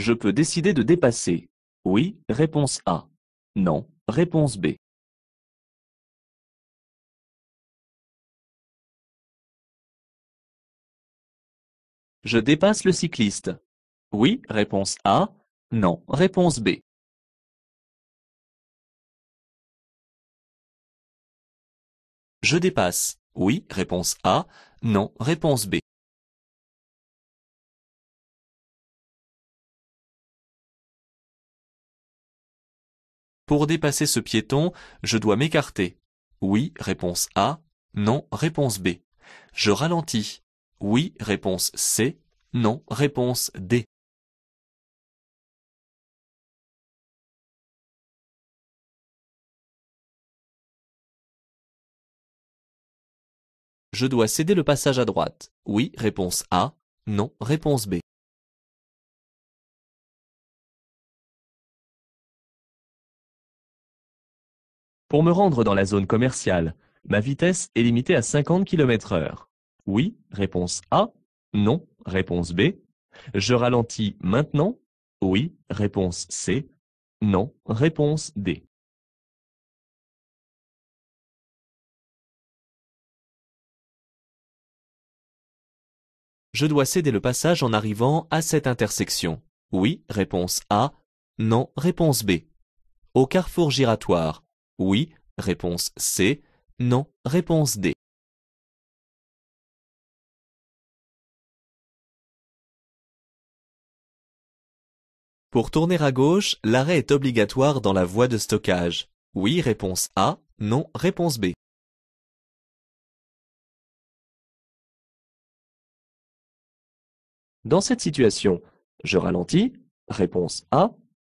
Je peux décider de dépasser. Oui, réponse A. Non, réponse B. Je dépasse le cycliste. Oui, réponse A. Non, réponse B. Je dépasse. Oui, réponse A. Non, réponse B. Pour dépasser ce piéton, je dois m'écarter. Oui, réponse A. Non, réponse B. Je ralentis. Oui, réponse C. Non, réponse D. Je dois céder le passage à droite. Oui, réponse A. Non, réponse B. Pour me rendre dans la zone commerciale, ma vitesse est limitée à 50 km/h. Oui, réponse A. Non, réponse B. Je ralentis maintenant. Oui, réponse C. Non, réponse D. Je dois céder le passage en arrivant à cette intersection. Oui, réponse A. Non, réponse B. Au carrefour giratoire. Oui, réponse C. Non, réponse D. Pour tourner à gauche, l'arrêt est obligatoire dans la voie de stockage. Oui, réponse A. Non, réponse B. Dans cette situation, je ralentis. Réponse A.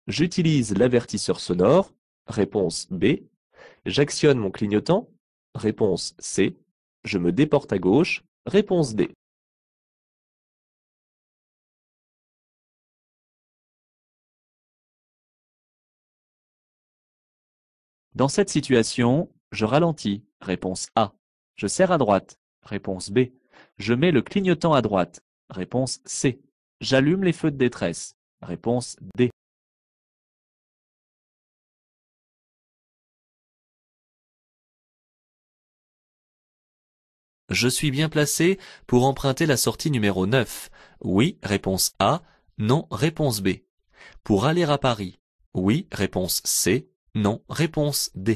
J'utilise l'avertisseur sonore. Réponse B. J'actionne mon clignotant. Réponse C. Je me déporte à gauche. Réponse D. Dans cette situation, je ralentis. Réponse A. Je serre à droite. Réponse B. Je mets le clignotant à droite. Réponse C. J'allume les feux de détresse. Réponse D. Je suis bien placé pour emprunter la sortie numéro 9. Oui, réponse A. Non, réponse B. Pour aller à Paris. Oui, réponse C. Non, réponse D.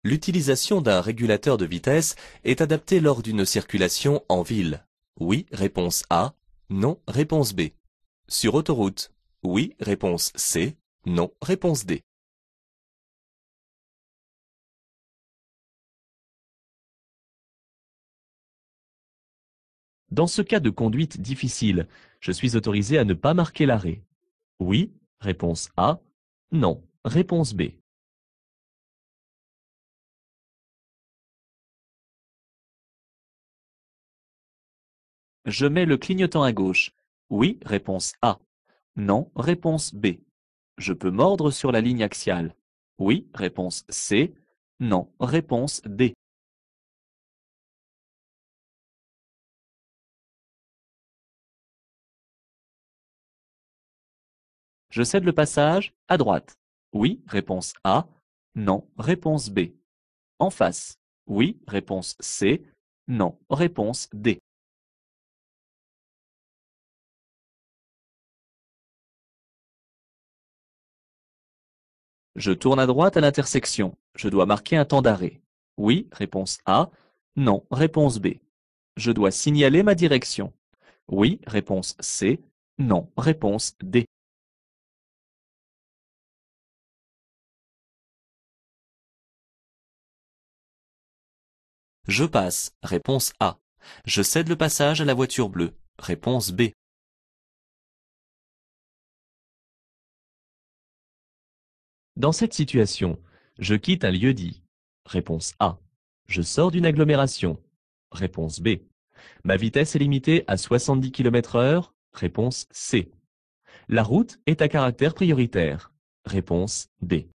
L'utilisation d'un régulateur de vitesse est adaptée lors d'une circulation en ville. Oui, réponse A. Non, réponse B. Sur autoroute. Oui, réponse C. Non, réponse D. Dans ce cas de conduite difficile, je suis autorisé à ne pas marquer l'arrêt. Oui, réponse A. Non, réponse B. Je mets le clignotant à gauche. Oui, réponse A. Non, réponse B. Je peux mordre sur la ligne axiale. Oui, réponse C. Non, réponse D. Je cède le passage à droite. Oui, réponse A. Non, réponse B. En face. Oui, réponse C. Non, réponse D. Je tourne à droite à l'intersection. Je dois marquer un temps d'arrêt. Oui, réponse A. Non, réponse B. Je dois signaler ma direction. Oui, réponse C. Non, réponse D. Je passe. Réponse A. Je cède le passage à la voiture bleue. Réponse B. Dans cette situation, je quitte un lieu-dit. Réponse A. Je sors d'une agglomération. Réponse B. Ma vitesse est limitée à 70 km/h. Réponse C. La route est à caractère prioritaire. Réponse D.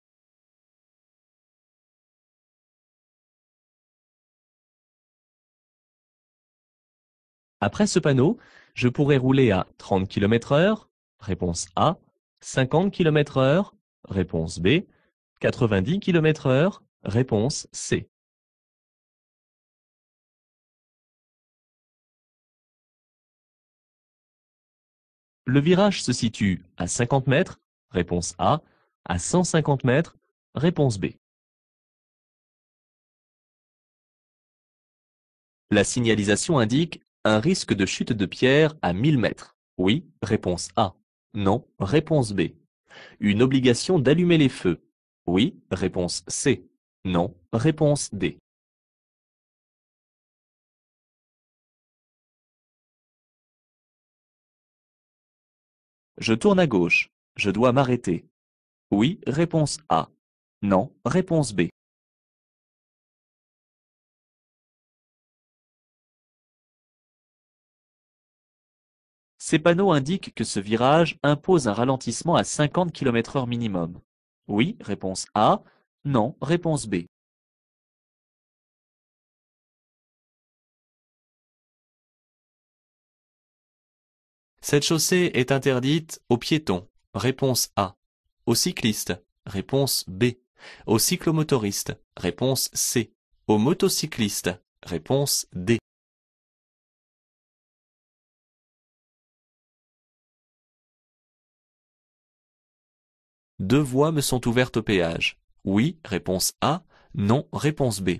Après ce panneau, je pourrais rouler à 30 km/h, réponse A, 50 km/h, réponse B, 90 km/h, réponse C. Le virage se situe à 50 mètres, réponse A, à 150 mètres, réponse B. La signalisation indique un risque de chute de pierre à 1000 mètres. Oui, réponse A. Non, réponse B. Une obligation d'allumer les feux. Oui, réponse C. Non, réponse D. Je tourne à gauche. Je dois m'arrêter. Oui, réponse A. Non, réponse B. Ces panneaux indiquent que ce virage impose un ralentissement à 50 km/h minimum. Oui, réponse A. Non, réponse B. Cette chaussée est interdite aux piétons. Réponse A. Aux cyclistes. Réponse B. Aux cyclomotoristes. Réponse C. Aux motocyclistes. Réponse D. Deux voies me sont ouvertes au péage. Oui, réponse A. Non, réponse B.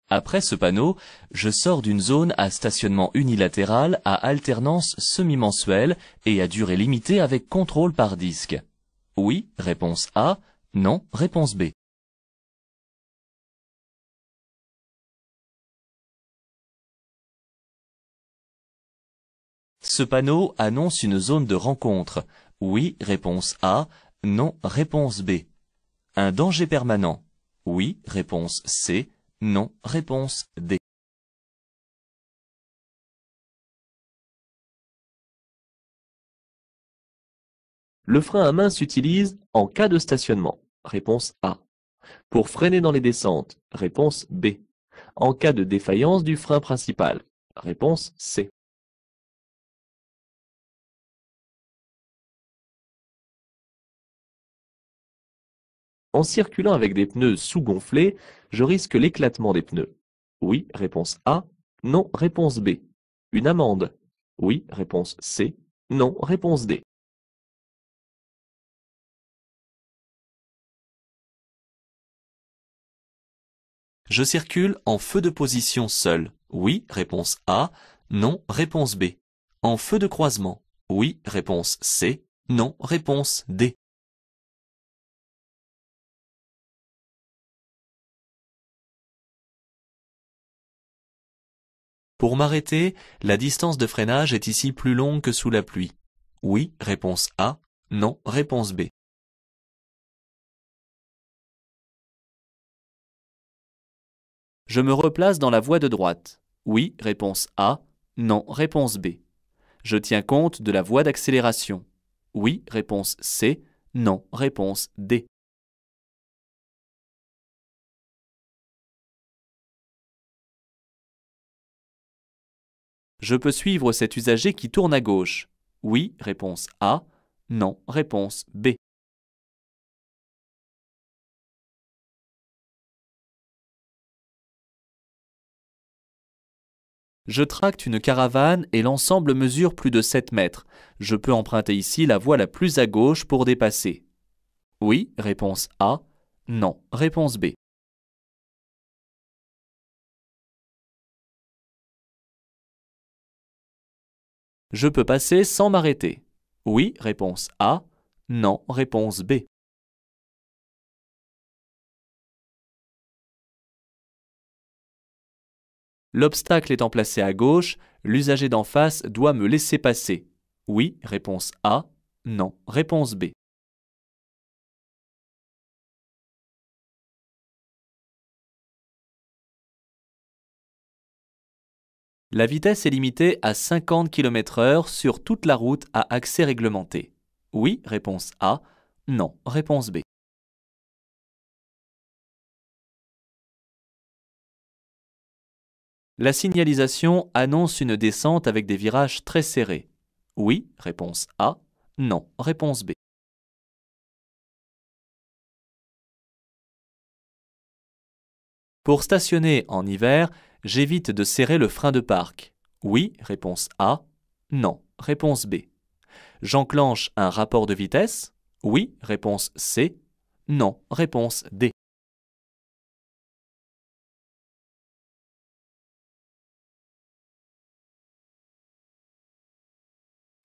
Après ce panneau, je sors d'une zone à stationnement unilatéral à alternance semi-mensuelle et à durée limitée avec contrôle par disque. Oui, réponse A. Non, réponse B. Ce panneau annonce une zone de rencontre. Oui, réponse A. Non, réponse B. Un danger permanent. Oui, réponse C. Non, réponse D. Le frein à main s'utilise en cas de stationnement. Réponse A. Pour freiner dans les descentes. Réponse B. En cas de défaillance du frein principal. Réponse C. En circulant avec des pneus sous-gonflés, je risque l'éclatement des pneus. Oui, réponse A. Non, réponse B. Une amende. Oui, réponse C. Non, réponse D. Je circule en feu de position seul. Oui, réponse A. Non, réponse B. En feu de croisement. Oui, réponse C. Non, réponse D. Pour m'arrêter, la distance de freinage est ici plus longue que sous la pluie. Oui, réponse A. Non, réponse B. Je me replace dans la voie de droite. Oui, réponse A. Non, réponse B. Je tiens compte de la voie d'accélération. Oui, réponse C. Non, réponse D. Je peux suivre cet usager qui tourne à gauche. Oui, réponse A. Non, réponse B. Je tracte une caravane et l'ensemble mesure plus de 7 mètres. Je peux emprunter ici la voie la plus à gauche pour dépasser. Oui, réponse A. Non, réponse B. Je peux passer sans m'arrêter. Oui, réponse A. Non, réponse B. L'obstacle étant placé à gauche, l'usager d'en face doit me laisser passer. Oui, réponse A. Non, réponse B. La vitesse est limitée à 50 km/h sur toute la route à accès réglementé. Oui, réponse A. Non, réponse B. La signalisation annonce une descente avec des virages très serrés. Oui, réponse A. Non, réponse B. Pour stationner en hiver, j'évite de serrer le frein de parc. Oui, réponse A. Non, réponse B. J'enclenche un rapport de vitesse. Oui, réponse C. Non, réponse D.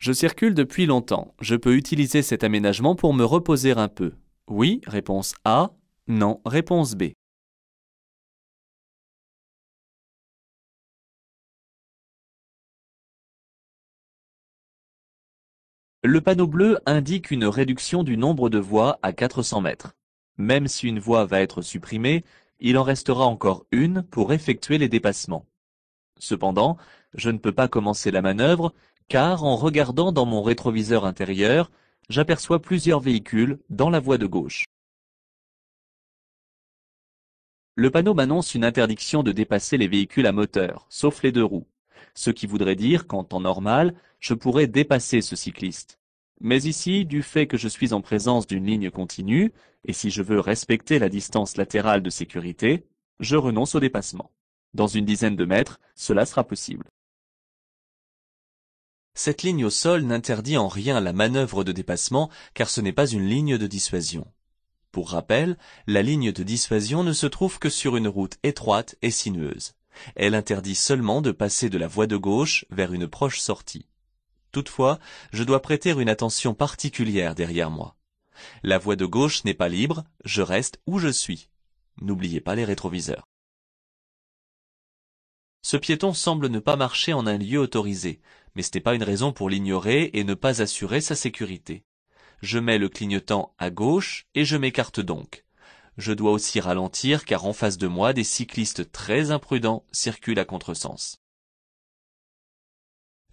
Je circule depuis longtemps. Je peux utiliser cet aménagement pour me reposer un peu. Oui, réponse A. Non, réponse B. Le panneau bleu indique une réduction du nombre de voies à 400 mètres. Même si une voie va être supprimée, il en restera encore une pour effectuer les dépassements. Cependant, je ne peux pas commencer la manœuvre car en regardant dans mon rétroviseur intérieur, j'aperçois plusieurs véhicules dans la voie de gauche. Le panneau m'annonce une interdiction de dépasser les véhicules à moteur, sauf les deux roues, ce qui voudrait dire qu'en temps normal, je pourrais dépasser ce cycliste. Mais ici, du fait que je suis en présence d'une ligne continue, et si je veux respecter la distance latérale de sécurité, je renonce au dépassement. Dans une dizaine de mètres, cela sera possible. Cette ligne au sol n'interdit en rien la manœuvre de dépassement car ce n'est pas une ligne de dissuasion. Pour rappel, la ligne de dissuasion ne se trouve que sur une route étroite et sinueuse. Elle interdit seulement de passer de la voie de gauche vers une proche sortie. Toutefois, je dois prêter une attention particulière derrière moi. La voie de gauche n'est pas libre, je reste où je suis. N'oubliez pas les rétroviseurs. Ce piéton semble ne pas marcher en un lieu autorisé, mais ce n'est pas une raison pour l'ignorer et ne pas assurer sa sécurité. Je mets le clignotant à gauche et je m'écarte donc. Je dois aussi ralentir car en face de moi, des cyclistes très imprudents circulent à contresens.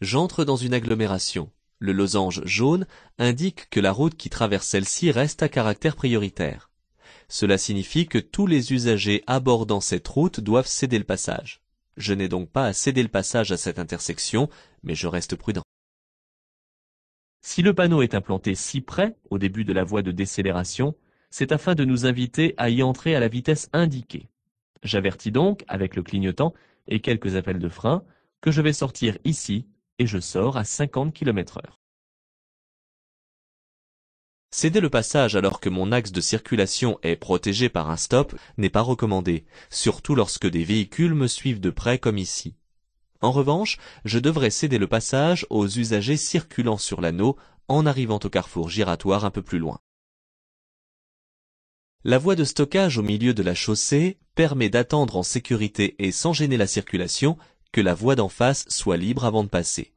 J'entre dans une agglomération. Le losange jaune indique que la route qui traverse celle-ci reste à caractère prioritaire. Cela signifie que tous les usagers abordant cette route doivent céder le passage. Je n'ai donc pas à céder le passage à cette intersection, mais je reste prudent. Si le panneau est implanté si près, au début de la voie de décélération, c'est afin de nous inviter à y entrer à la vitesse indiquée. J'avertis donc, avec le clignotant et quelques appels de frein, que je vais sortir ici et je sors à 50 km/h. Céder le passage alors que mon axe de circulation est protégé par un stop n'est pas recommandé, surtout lorsque des véhicules me suivent de près comme ici. En revanche, je devrais céder le passage aux usagers circulant sur l'anneau en arrivant au carrefour giratoire un peu plus loin. La voie de stockage au milieu de la chaussée permet d'attendre en sécurité et sans gêner la circulation que la voie d'en face soit libre avant de passer.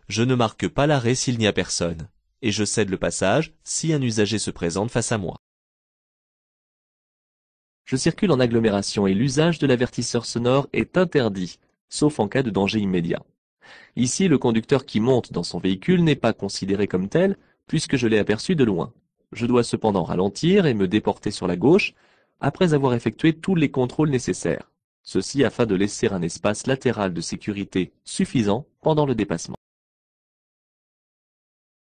Je ne marque pas l'arrêt s'il n'y a personne, et je cède le passage si un usager se présente face à moi. Je circule en agglomération et l'usage de l'avertisseur sonore est interdit, sauf en cas de danger immédiat. Ici, le conducteur qui monte dans son véhicule n'est pas considéré comme tel, puisque je l'ai aperçu de loin. Je dois cependant ralentir et me déporter sur la gauche, après avoir effectué tous les contrôles nécessaires. Ceci afin de laisser un espace latéral de sécurité suffisant pendant le dépassement.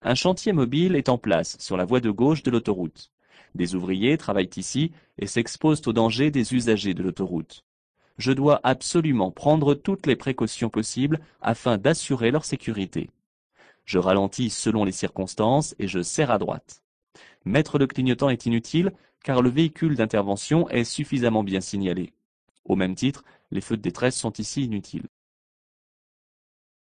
Un chantier mobile est en place sur la voie de gauche de l'autoroute. Des ouvriers travaillent ici et s'exposent aux dangers des usagers de l'autoroute. Je dois absolument prendre toutes les précautions possibles afin d'assurer leur sécurité. Je ralentis selon les circonstances et je serre à droite. Mettre le clignotant est inutile car le véhicule d'intervention est suffisamment bien signalé. Au même titre, les feux de détresse sont ici inutiles.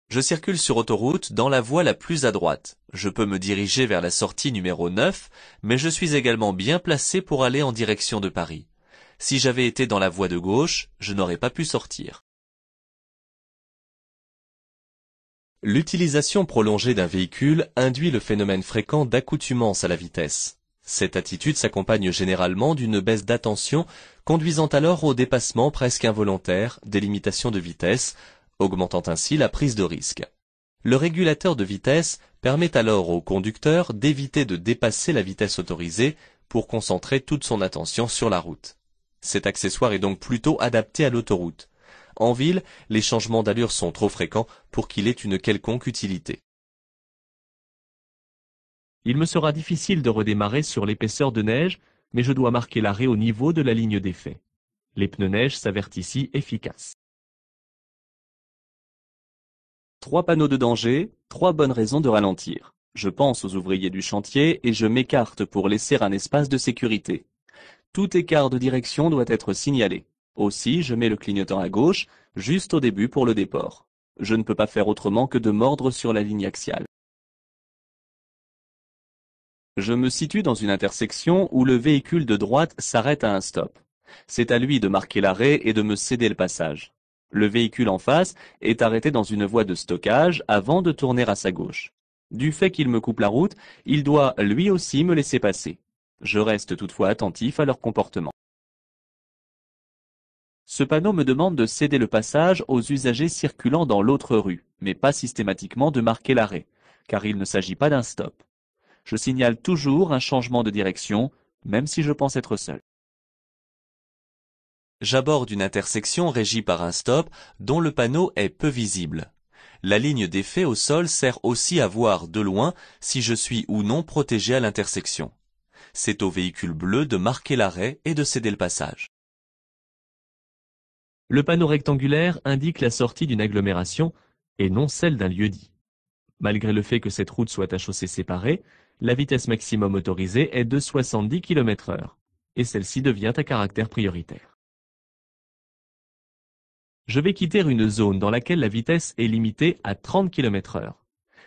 Je circule sur autoroute dans la voie la plus à droite. Je peux me diriger vers la sortie numéro 9, mais je suis également bien placé pour aller en direction de Paris. Si j'avais été dans la voie de gauche, je n'aurais pas pu sortir. L'utilisation prolongée d'un véhicule induit le phénomène fréquent d'accoutumance à la vitesse. Cette attitude s'accompagne généralement d'une baisse d'attention, conduisant alors au dépassement presque involontaire des limitations de vitesse, augmentant ainsi la prise de risque. Le régulateur de vitesse permet alors au conducteur d'éviter de dépasser la vitesse autorisée pour concentrer toute son attention sur la route. Cet accessoire est donc plutôt adapté à l'autoroute. En ville, les changements d'allure sont trop fréquents pour qu'il ait une quelconque utilité. Il me sera difficile de redémarrer sur l'épaisseur de neige, mais je dois marquer l'arrêt au niveau de la ligne d'effet. Les pneus neige s'avèrent ici efficaces. 3 panneaux de danger, 3 bonnes raisons de ralentir. Je pense aux ouvriers du chantier et je m'écarte pour laisser un espace de sécurité. Tout écart de direction doit être signalé. Aussi, je mets le clignotant à gauche, juste au début pour le déport. Je ne peux pas faire autrement que de mordre sur la ligne axiale. Je me situe dans une intersection où le véhicule de droite s'arrête à un stop. C'est à lui de marquer l'arrêt et de me céder le passage. Le véhicule en face est arrêté dans une voie de stockage avant de tourner à sa gauche. Du fait qu'il me coupe la route, il doit lui aussi me laisser passer. Je reste toutefois attentif à leur comportement. Ce panneau me demande de céder le passage aux usagers circulant dans l'autre rue, mais pas systématiquement de marquer l'arrêt, car il ne s'agit pas d'un stop. Je signale toujours un changement de direction, même si je pense être seul. J'aborde une intersection régie par un stop dont le panneau est peu visible. La ligne d'effet au sol sert aussi à voir de loin si je suis ou non protégé à l'intersection. C'est au véhicule bleu de marquer l'arrêt et de céder le passage. Le panneau rectangulaire indique la sortie d'une agglomération et non celle d'un lieu-dit. Malgré le fait que cette route soit à chaussée séparée, la vitesse maximum autorisée est de 70 km/h et celle-ci devient à caractère prioritaire. Je vais quitter une zone dans laquelle la vitesse est limitée à 30 km/h.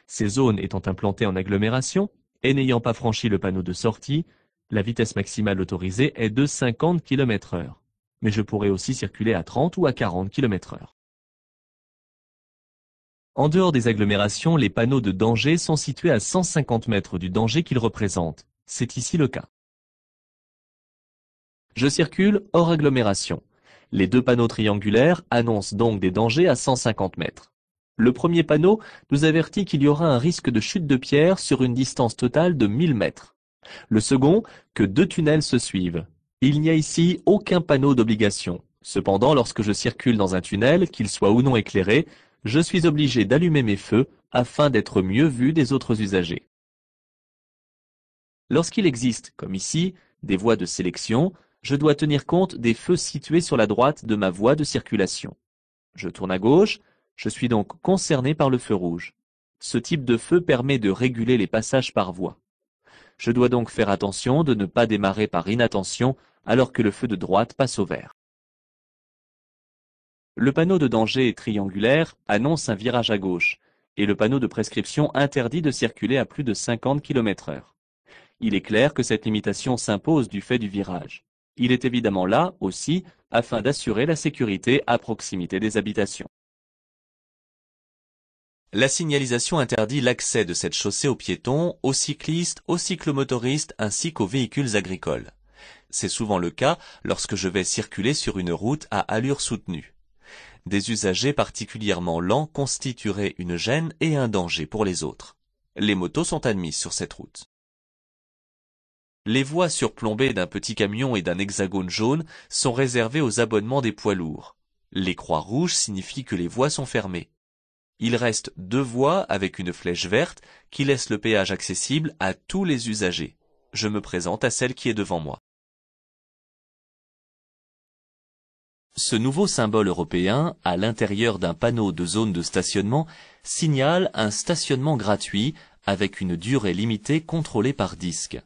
Ces zones étant implantées en agglomération et n'ayant pas franchi le panneau de sortie, la vitesse maximale autorisée est de 50 km/h. Mais je pourrais aussi circuler à 30 ou à 40 km/h. En dehors des agglomérations, les panneaux de danger sont situés à 150 mètres du danger qu'ils représentent. C'est ici le cas. Je circule hors agglomération. Les 2 panneaux triangulaires annoncent donc des dangers à 150 mètres. Le premier panneau nous avertit qu'il y aura un risque de chute de pierre sur une distance totale de 1000 mètres. Le second, que 2 tunnels se suivent. Il n'y a ici aucun panneau d'obligation. Cependant, lorsque je circule dans un tunnel, qu'il soit ou non éclairé, je suis obligé d'allumer mes feux afin d'être mieux vu des autres usagers. Lorsqu'il existe, comme ici, des voies de sélection, je dois tenir compte des feux situés sur la droite de ma voie de circulation. Je tourne à gauche, je suis donc concerné par le feu rouge. Ce type de feu permet de réguler les passages par voie. Je dois donc faire attention de ne pas démarrer par inattention alors que le feu de droite passe au vert. Le panneau de danger triangulaire annonce un virage à gauche et le panneau de prescription interdit de circuler à plus de 50 km/h. Il est clair que cette limitation s'impose du fait du virage. Il est évidemment là aussi afin d'assurer la sécurité à proximité des habitations. La signalisation interdit l'accès de cette chaussée aux piétons, aux cyclistes, aux cyclomotoristes ainsi qu'aux véhicules agricoles. C'est souvent le cas lorsque je vais circuler sur une route à allure soutenue. Des usagers particulièrement lents constitueraient une gêne et un danger pour les autres. Les motos sont admises sur cette route. Les voies surplombées d'un petit camion et d'un hexagone jaune sont réservées aux abonnements des poids lourds. Les croix rouges signifient que les voies sont fermées. Il reste 2 voies avec une flèche verte qui laisse le péage accessible à tous les usagers. Je me présente à celle qui est devant moi. Ce nouveau symbole européen, à l'intérieur d'un panneau de zone de stationnement, signale un stationnement gratuit avec une durée limitée contrôlée par disque.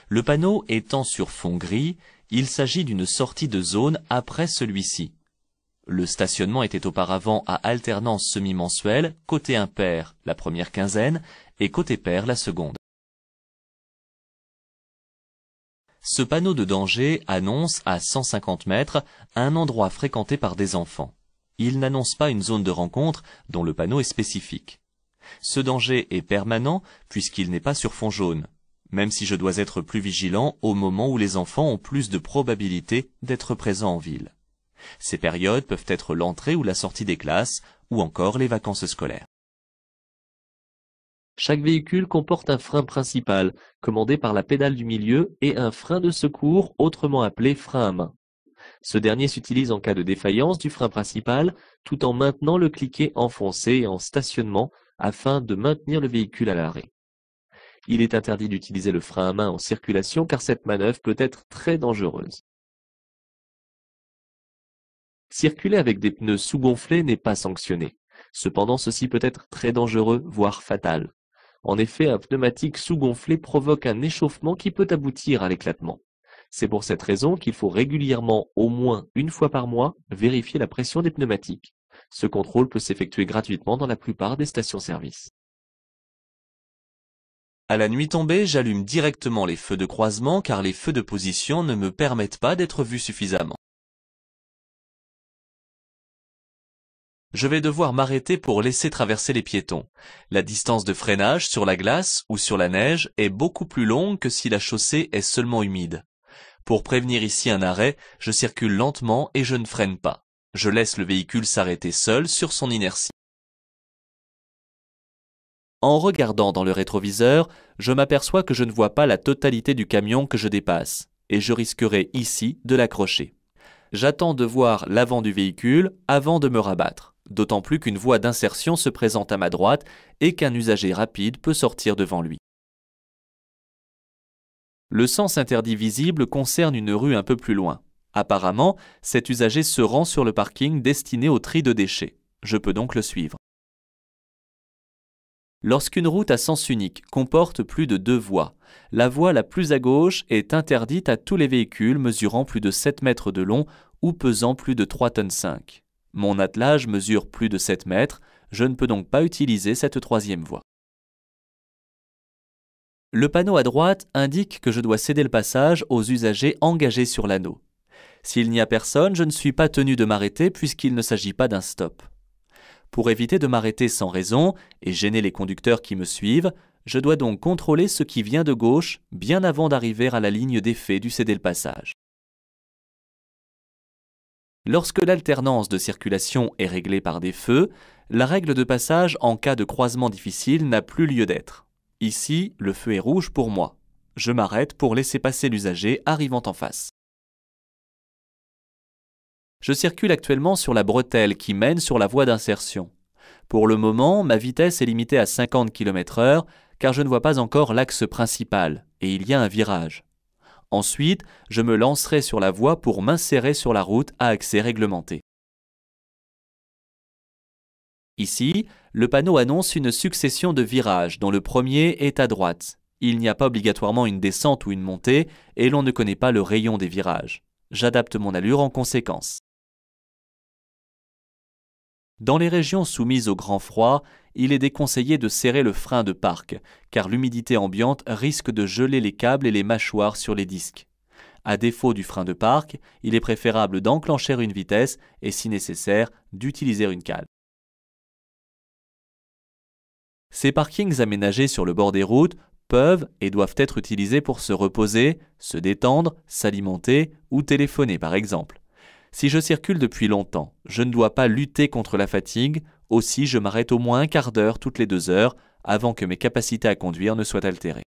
Le panneau étant sur fond gris, il s'agit d'une sortie de zone après celui-ci. Le stationnement était auparavant à alternance semi-mensuelle, côté impair la première quinzaine et côté pair la seconde. Ce panneau de danger annonce à 150 mètres un endroit fréquenté par des enfants. Il n'annonce pas une zone de rencontre dont le panneau est spécifique. Ce danger est permanent puisqu'il n'est pas sur fond jaune, même si je dois être plus vigilant au moment où les enfants ont plus de probabilité d'être présents en ville. Ces périodes peuvent être l'entrée ou la sortie des classes, ou encore les vacances scolaires. Chaque véhicule comporte un frein principal, commandé par la pédale du milieu, et un frein de secours, autrement appelé frein à main. Ce dernier s'utilise en cas de défaillance du frein principal, tout en maintenant le cliquet enfoncé et en stationnement afin de maintenir le véhicule à l'arrêt. Il est interdit d'utiliser le frein à main en circulation car cette manœuvre peut être très dangereuse. Circuler avec des pneus sous-gonflés n'est pas sanctionné. Cependant, ceci peut être très dangereux, voire fatal. En effet, un pneumatique sous-gonflé provoque un échauffement qui peut aboutir à l'éclatement. C'est pour cette raison qu'il faut régulièrement, au moins une fois par mois, vérifier la pression des pneumatiques. Ce contrôle peut s'effectuer gratuitement dans la plupart des stations-service. À la nuit tombée, j'allume directement les feux de croisement car les feux de position ne me permettent pas d'être vu suffisamment. Je vais devoir m'arrêter pour laisser traverser les piétons. La distance de freinage sur la glace ou sur la neige est beaucoup plus longue que si la chaussée est seulement humide. Pour prévenir ici un arrêt, je circule lentement et je ne freine pas. Je laisse le véhicule s'arrêter seul sur son inertie. En regardant dans le rétroviseur, je m'aperçois que je ne vois pas la totalité du camion que je dépasse, et je risquerai ici de l'accrocher. J'attends de voir l'avant du véhicule avant de me rabattre, d'autant plus qu'une voie d'insertion se présente à ma droite et qu'un usager rapide peut sortir devant lui. Le sens interdit visible concerne une rue un peu plus loin. Apparemment, cet usager se rend sur le parking destiné au tri de déchets. Je peux donc le suivre. Lorsqu'une route à sens unique comporte plus de 2 voies, la voie la plus à gauche est interdite à tous les véhicules mesurant plus de 7 mètres de long ou pesant plus de 3,5 tonnes. Mon attelage mesure plus de 7 mètres, je ne peux donc pas utiliser cette troisième voie. Le panneau à droite indique que je dois céder le passage aux usagers engagés sur l'anneau. S'il n'y a personne, je ne suis pas tenu de m'arrêter puisqu'il ne s'agit pas d'un stop. Pour éviter de m'arrêter sans raison et gêner les conducteurs qui me suivent, je dois donc contrôler ce qui vient de gauche bien avant d'arriver à la ligne d'effet du céder le passage. Lorsque l'alternance de circulation est réglée par des feux, la règle de passage en cas de croisement difficile n'a plus lieu d'être. Ici, le feu est rouge pour moi. Je m'arrête pour laisser passer l'usager arrivant en face. Je circule actuellement sur la bretelle qui mène sur la voie d'insertion. Pour le moment, ma vitesse est limitée à 50 km/h car je ne vois pas encore l'axe principal et il y a un virage. Ensuite, je me lancerai sur la voie pour m'insérer sur la route à accès réglementé. Ici, le panneau annonce une succession de virages dont le premier est à droite. Il n'y a pas obligatoirement une descente ou une montée et l'on ne connaît pas le rayon des virages. J'adapte mon allure en conséquence. Dans les régions soumises au grand froid, il est déconseillé de serrer le frein de parc, car l'humidité ambiante risque de geler les câbles et les mâchoires sur les disques. À défaut du frein de parc, il est préférable d'enclencher une vitesse et, si nécessaire, d'utiliser une cale. Ces parkings aménagés sur le bord des routes peuvent et doivent être utilisés pour se reposer, se détendre, s'alimenter ou téléphoner par exemple. Si je circule depuis longtemps, je ne dois pas lutter contre la fatigue, aussi je m'arrête au moins un quart d'heure toutes les 2 heures avant que mes capacités à conduire ne soient altérées.